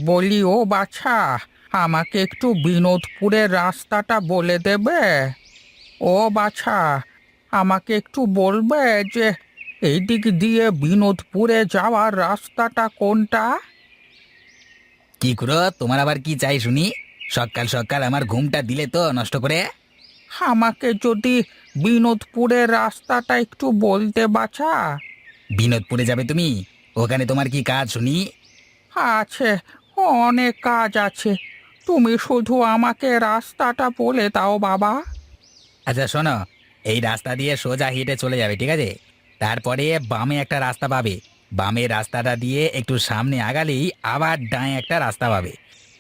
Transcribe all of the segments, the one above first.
বলি ও বাছা, আমাকে একটু বিনোদপুরের রাস্তাটা বলে দেবে? ও বাছা, আমাকে একটু বলবে যে এই দিক দিয়ে বিনোদপুরে যাওয়ার রাস্তাটা কোনটা? কি করো তোমার আবার কি চাই শুনি? সকাল সকাল আমার ঘুমটা দিলে তো নষ্ট করে। আমাকে যদি বিনোদপুরের রাস্তাটা একটু বলতে বাছা। বিনোদপুরে যাবে তুমি? ওখানে তোমার কি কাজ শুনি? আছে, অনেক কাজ আছে। তুমি শুধু আমাকে রাস্তাটা বলে দাও বাবা। আচ্ছা শোনো, এই রাস্তা দিয়ে সোজা হেঁটে চলে যাবে, ঠিক আছে? তারপরে বামে একটা রাস্তা পাবে। বামে রাস্তাটা দিয়ে একটু সামনে আগালেই আবার ডাঁয়ে একটা রাস্তা পাবে।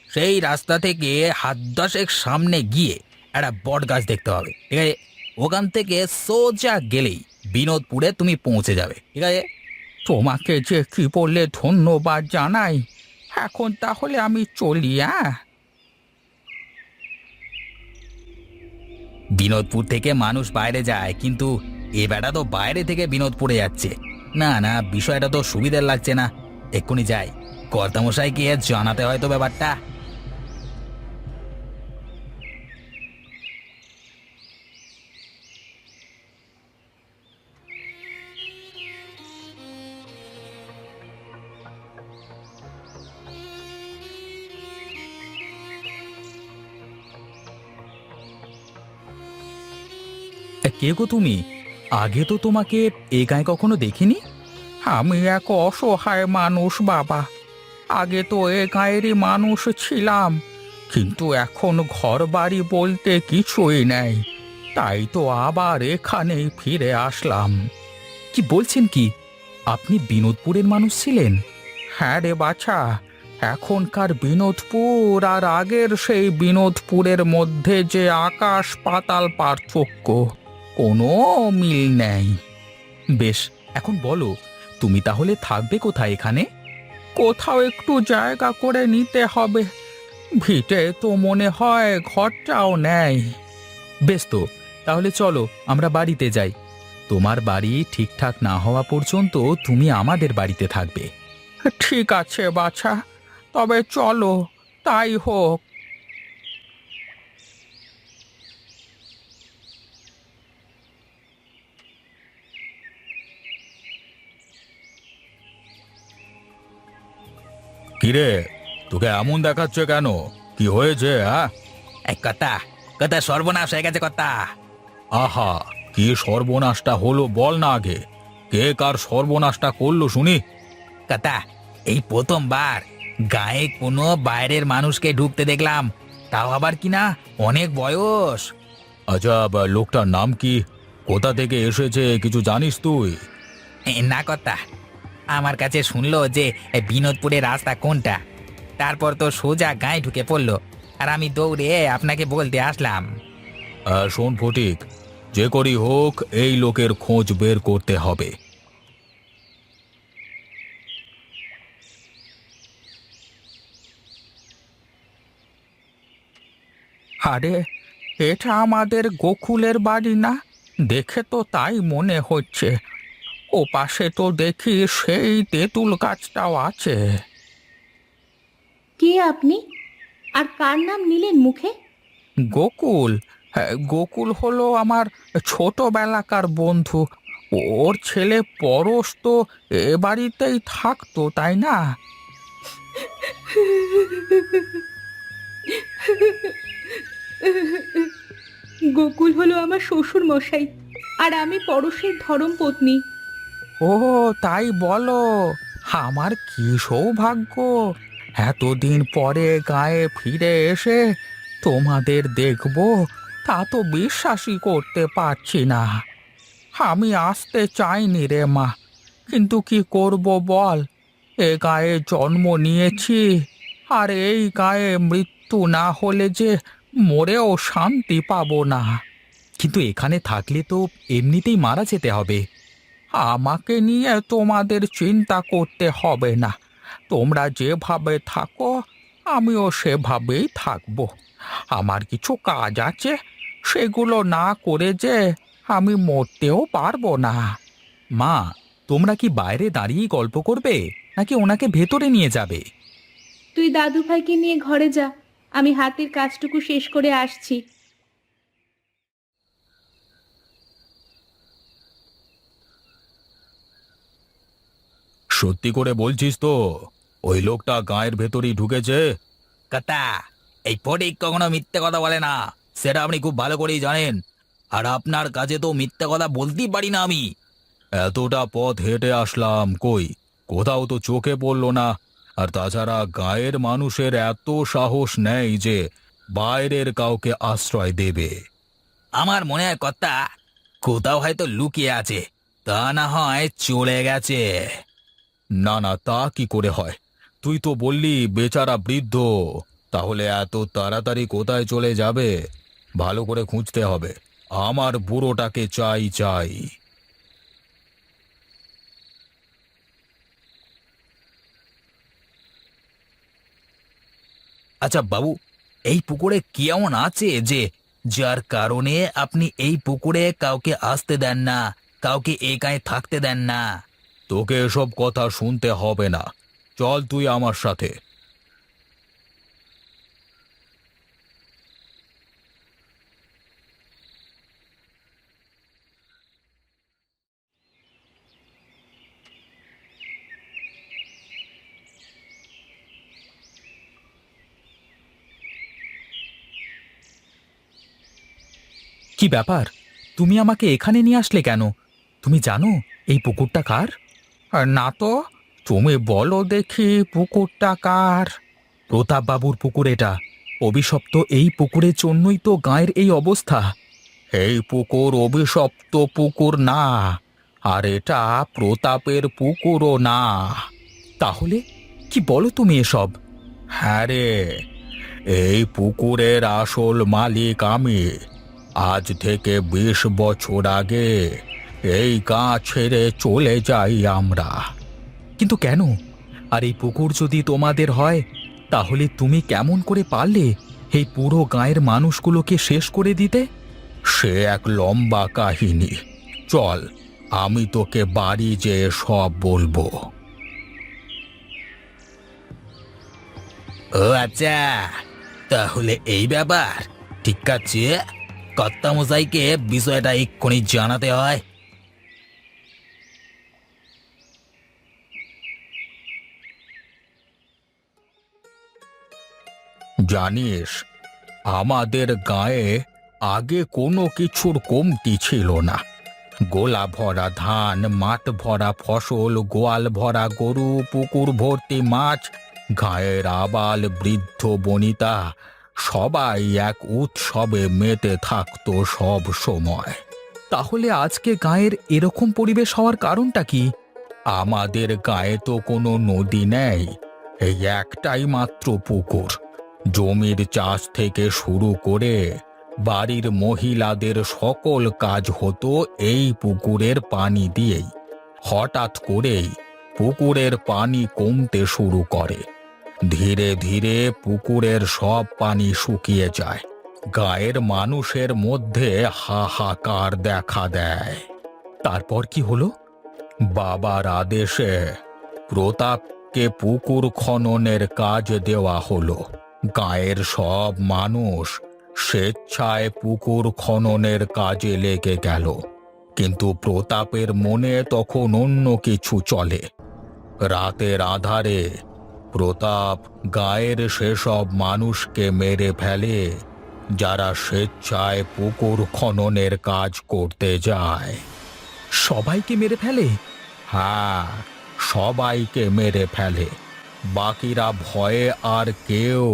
সেই রাস্তা থেকে হাত দশেক সামনে গিয়ে একটা বট গাছ দেখতে হবে, ঠিক আছে? ওখান থেকে সোজা গেলেই বিনোদপুরে তুমি পৌঁছে যাবে, ঠিক আছে? তোমাকে যে কি বললে ধন্যবাদ জানাই। এখন তাহলে আমি চলি, হ্যাঁ? বিনোদপুর থেকে মানুষ বাইরে যায়, কিন্তু এ বেটা তো বাইরে থেকে বিনোদপুরে যাচ্ছে। না না, বিষয়টা তো সুবিধার লাগছে না। এক্ষুনি যাই, কর্তামশাইকে জানাতে হয়তো ব্যাপারটা। কে গো তুমি? আগে তো তোমাকে এ গায়ে কখনো দেখিনি। আমি এক অসহায় মানুষ বাবা। আগে তো এ গায়েরই মানুষ ছিলাম, কিন্তু এখন ঘর বাড়ি বলতে কিছুই নেই। তাই তো আবার এখানেই ফিরে আসলাম। কি বলছেন কি? আপনি বিনোদপুরের মানুষ ছিলেন? হ্যাঁ রে বাছা, এখনকার বিনোদপুর আর আগের সেই বিনোদপুরের মধ্যে যে আকাশ পাতাল পার্থক্য, কোনো মিল নেই। বেশ, এখন বলো, তুমি তাহলে থাকবে কোথায় এখানে? কোথাও একটু জায়গা করে নিতে হবে। ভিটে তো মনে হয় ঘরটাও নেই। বেশ তো, তাহলে চলো আমরা বাড়িতে যাই। তোমার বাড়ি ঠিকঠাক না হওয়া পর্যন্ত তুমি আমাদের বাড়িতে থাকবে। ঠিক আছে বাছা, তবে চলো, তাই হোক। কিরে, তোকে এমন দেখাচ্ছে কেন? কি হয়েছে? এক কথা, কথা সর্বনাশ হয়ে গেছে কথা। আহা, কি সর্বনাশটা হলো বল না আগে। কে কার সর্বনাশটা করলো শুনি। কথা, এই প্রথমবার গায়ে কোনো বাইরের মানুষকে ঢুকতে দেখলাম, তাও আবার কিনা অনেক বয়স। আচ্ছা, লোকটার নাম কি? কোথা থেকে এসেছে কিছু জানিস তুই? না কথা, আমার কাছে শুনলো যে বিনোদপুরের রাস্তা কোনটা, তারপর তো সোজা গায়ে ঢুকে পড়লো, আর আমি দৌড়ে আপনাকে বলতে আসলাম। শোন ফটিক, যে করি হোক এই লোকের খোঁজ বের করতে হবে। আরে, এটা আমাদের গোকুলের বাড়ি না? দেখে তো তাই মনে হচ্ছে। ও পাশে তো দেখি সেই তেঁতুল গাছটাও আছে। কে আপনি? আর কার নাম নিলেন মুখে? গোকুল? হ্যাঁ, গোকুল হলো আমার ছোটবেলাকার বন্ধু। ওর ছেলে পরশ তো এ বাড়িতেই থাকতো, তাই না? গোকুল হলো আমার শ্বশুর মশাই, আর আমি পরশের ধর্মপত্নী। ও, তাই বলো? আমার কি সৌভাগ্য! এতদিন পরে গায়ে ফিরে এসে তোমাদের দেখবো, তা তো বিশ্বাসই করতে পারছি না। আমি আসতে চাইনি রে মা, কিন্তু কি করব বল। এ গায়ে জন্ম নিয়েছি, আর এই গায়ে মৃত্যু না হলে যে মরেও শান্তি পাবো না। কিন্তু এখানে থাকলে তো এমনিতেই মারা যেতে হবে। আমাকে নিয়ে তোমাদের চিন্তা করতে হবে না। তোমরা যেভাবে থাকো, আমিও সেভাবেই থাকবো। আমার কিছু কাজ আছে, সেগুলো না করে যে আমি মরতেও পারবো না। মা, তোমরা কি বাইরে দাঁড়িয়ে গল্প করবে, নাকি ওনাকে ভেতরে নিয়ে যাবে? তুই দাদু ভাইকে নিয়ে ঘরে যা, আমি হাতের কাজটুকু শেষ করে আসছি। সত্যি করে বলছিস তো ওই লোকটা গায়ের ভেতরই ঢুকেছে? কথা, এই ফটিক কখনো মিথ্যে কথা বলে না, সেটা আপনি খুব ভালো করেই জানেন। আর আপনার কাছে তো মিথ্যে কথা বলতেই পারি না আমি। এতটা পথ হেঁটে আসলাম, কই কোথাও তো চোখে পড়লো না। আর তাছাড়া গায়ের মানুষের এত সাহস নেই যে বাইরের কাউকে আশ্রয় দেবে। আমার মনে হয় কথা কোথাও হয়তো লুকিয়ে আছে, তা না হয় চলে গেছে। না না, তা কি করে হয়? তুই তো বললি বেচারা বৃদ্ধ, তাহলে এত তাড়াতাড়ি কোথায় চলে যাবে? ভালো করে খুঁজতে হবে। আমার বুড়োটাকে চাই চাই। আচ্ছা বাবু, এই পুকুরে কি এমন আছে যে যার কারণে আপনি এই পুকুরে কাউকে আসতে দেন না, কাউকে এই গায়ে থাকতে দেন না? তোকে এসব কথা শুনতে হবে না, চল তুই আমার সাথে। কি ব্যাপার, তুমি আমাকে এখানে নিয়ে আসলে কেন? তুমি জানো এই পুকুরটা কার? না তো, তুমি বলো দেখি পুকুরটা কার? প্রতাপবাবুর পুকুর এটা। অভিশপ্ত এই পুকুরের জন্যই তো গায়ের এই অবস্থা। এই পুকুর অভিশপ্ত পুকুর না, আর এটা প্রতাপের পুকুরও না। তাহলে কি বলো তুমি এসব? হ্যাঁ রে, এই পুকুরের আসল মালিক আমি। আজ থেকে 20 বছর আগে এই গা ছেড়ে চলে যাই আমরা। কিন্তু কেন? আর এই পুকুর যদি তোমাদের হয়, তাহলে তুমি কেমন করে পারলে এই পুরো গাঁয়ের মানুষগুলোকে শেষ করে দিতে? সে এক লম্বা কাহিনী, চল আমি তোকে বাড়ি যেয়ে সব বলবো। ও আচ্ছা, তাহলে এই ব্যাপার। ঠিক আছে, কর্তামশাইকে বিষয়টা এক্ষুনি জানাতে হয়। জানিস, আমাদের গায়ে আগে কোনো কিছুর কমতি ছিল না। গোলা ভরা ধান, মাঠ ভরা ফসল, গোয়াল ভরা গরু, পুকুর ভর্তি মাছ, গায়ের আবাল বৃদ্ধ বনিতা সবাই এক উৎসবে মেতে থাকতো সব সময়। তাহলে আজকে গায়ের এরকম পরিবেশ হওয়ার কারণটা কি? আমাদের গায়ে তো কোনো নদী নেই, এই একটাই মাত্র পুকুর। জমির চাষ থেকে শুরু করে বাড়ির মহিলাদের সকল কাজ হতো এই পুকুরের পানি দিয়েই। হঠাৎ করেই পুকুরের পানি কমতে শুরু করে। ধীরে ধীরে পুকুরের সব পানি শুকিয়ে যায়। গায়ের মানুষের মধ্যে হাহাকার দেখা দেয়। তারপর কি হলো? বাবার আদেশে প্রতাপকে পুকুর খননের কাজ দেওয়া হলো। গায়ের সব মানুষ স্বেচ্ছায় পুকুর খননের কাজে লেগে গেল। কিন্তু প্রতাপের মনে তখন অন্য কিছু চলে। রাতের আঁধারে প্রতাপ গায়ের সেসব মানুষকে মেরে ফেলে যারা স্বেচ্ছায় পুকুর খননের কাজ করতে যায়। সবাইকে মেরে ফেলে? হ্যাঁ, সবাইকে মেরে ফেলে। বাকিরা ভয়ে আর কেউ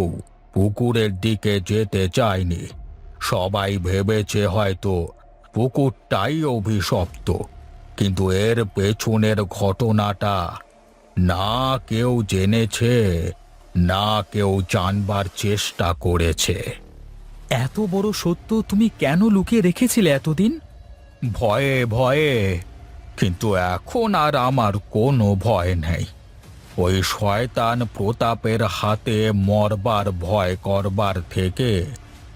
পুকুরের দিকে যেতে চায়নি। সবাই ভেবেছে হয়তো পুকুরটাই অভিশপ্ত, কিন্তু এর পেছনের ঘটনাটা না কেউ জেনেছে, না কেউ জানবার চেষ্টা করেছে। এত বড় সত্য তুমি কেন লুকিয়ে রেখেছিলে এতদিন? ভয়ে ভয়ে। কিন্তু এখন আর আমার কোনো ভয় নেই। ওই শয়তান প্রতাপের হাতে মরবার ভয় করবার থেকে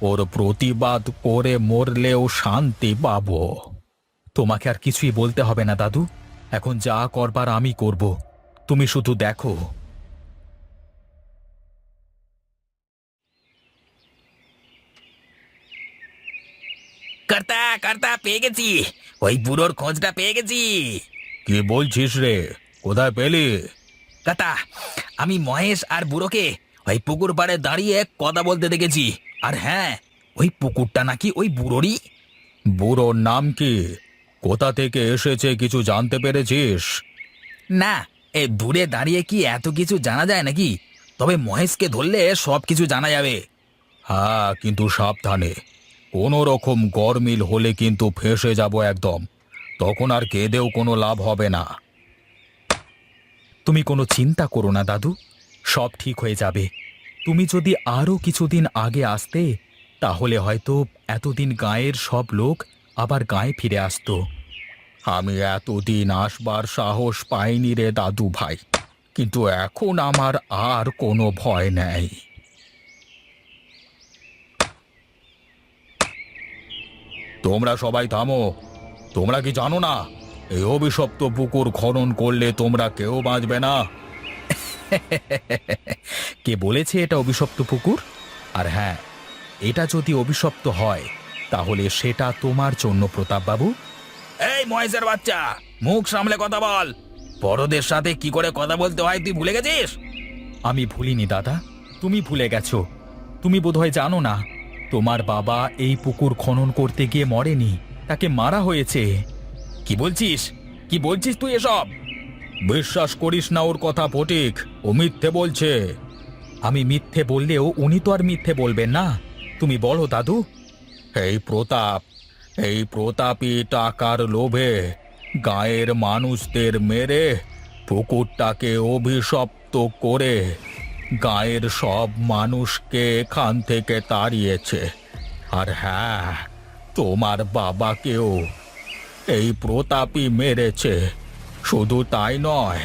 ওর প্রতিবাদ করে মরলেও শান্তি পাবো। তোমাকে আর কিছুই বলতে হবে না দাদু, এখন যা করবার আমি করব, তুমি শুধু দেখো। কর্তা কর্তা পেয়ে গেছি, ওই বুড়োর খোঁজটা পেয়ে গেছি। কি বলছিস রে? কোথায় পেলি? কর্তা, আমি মহেশ আর বুড়োকে ওই পুকুর পাড়ে দাঁড়িয়ে কথা বলতে দেখেছি। আর হ্যাঁ, ওই পুকুরটা নাকি ওই বুড়োরই। বুড়োর নাম কি? কোথা থেকে এসেছে কিছু জানতে পেরেছিস? না, এ দূরে দাঁড়িয়ে কি এত কিছু জানা যায় নাকি? তবে মহেশকে ধরলে সব কিছু জানা যাবে। হ্যাঁ, কিন্তু সাবধানে। কোনো রকম গরমিল হলে কিন্তু ফেঁসে যাব একদম। তখন আর কেঁদেও কোনো লাভ হবে না। তুমি কোনো চিন্তা করো না দাদু, সব ঠিক হয়ে যাবে। তুমি যদি আরও কিছুদিন আগে আসতে, তাহলে হয়তো এতদিন গাঁয়ের সব লোক আবার গাঁয়ে ফিরে আসতো। আমি এতদিন আসবার সাহস পাইনি রে দাদু ভাই, কিন্তু এখন আমার আর কোনো ভয় নেই। তোমরা সবাই থামো। তোমরা কি জানো না, এই অভিশপ্ত পুকুর খনন করলে তোমরা কেউ বাঁচবে না? কে বলেছে এটা অভিশপ্ত পুকুর? আর হ্যাঁ, এটা যদি অভিশপ্ত হয় তাহলে সেটা তোমার জন্য, প্রতাপবাবু। এই মহেশের বাচ্চা, মুখ সামলে কথা বল। বড়দের সাথে কি করে কথা বলতে হয় তুই ভুলে গেছিস? আমি ভুলিনি দাদা, তুমি ভুলে গেছো। তুমি বোধহয় জানো না, তোমার বাবা এই পুকুর খনন করতে গিয়ে মরেনি, তাকে মারা হয়েছে। কি বলছিস? কি বলছিস তুই এসব? বিশ্বাস করিস না ওর কথা ফটিক, ও মিথ্যে বলছে। আমি মিথ্যে বললেও উনি তো আর মিথ্যে বলবেন না। তুমি বলো দাদু। এই প্রতাপী টাকার লোভে গায়ের মানুষদের মেরে পুকুরটাকে অভিশপ্ত করে গায়ের সব মানুষকে এখান থেকে তাড়িয়েছে। আর হ্যাঁ, তোমার বাবাকেও এই প্রতাপী মেরেছে। শুধু তাই নয়,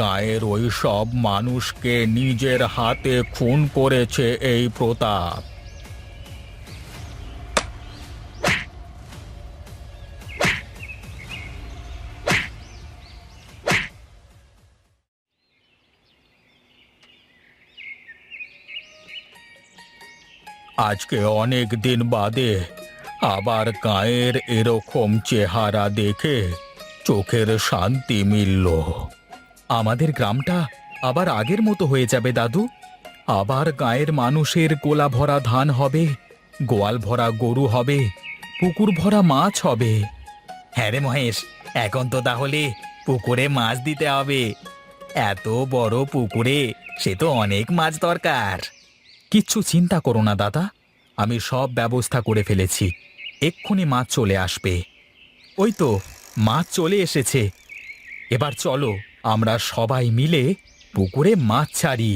গায়ের ওই সব মানুষকে নিজের হাতে খুন করেছে এই প্রতাপ। আজকে অনেক দিন বাদে আবার গায়ের এরকম চেহারা দেখে চোখের শান্তি মিলল। আমাদের গ্রামটা আবার আগের মতো হয়ে যাবে দাদু। আবার গায়ের মানুষের গোলা ভরা ধান হবে, গোয়াল ভরা গরু হবে, পুকুর ভরা মাছ হবে। হ্যাঁ রে মহেশ, এখন তো তাহলে পুকুরে মাছ দিতে হবে। এত বড় পুকুরে সে তো অনেক মাছ দরকার। কিচ্ছু চিন্তা করো না দাদা, আমি সব ব্যবস্থা করে ফেলেছি। এক্ষুনি মাছ চলে আসবে। ওই তো মাছ চলে এসেছে। এবার চলো আমরা সবাই মিলে পুকুরে মাছ ছাড়ি।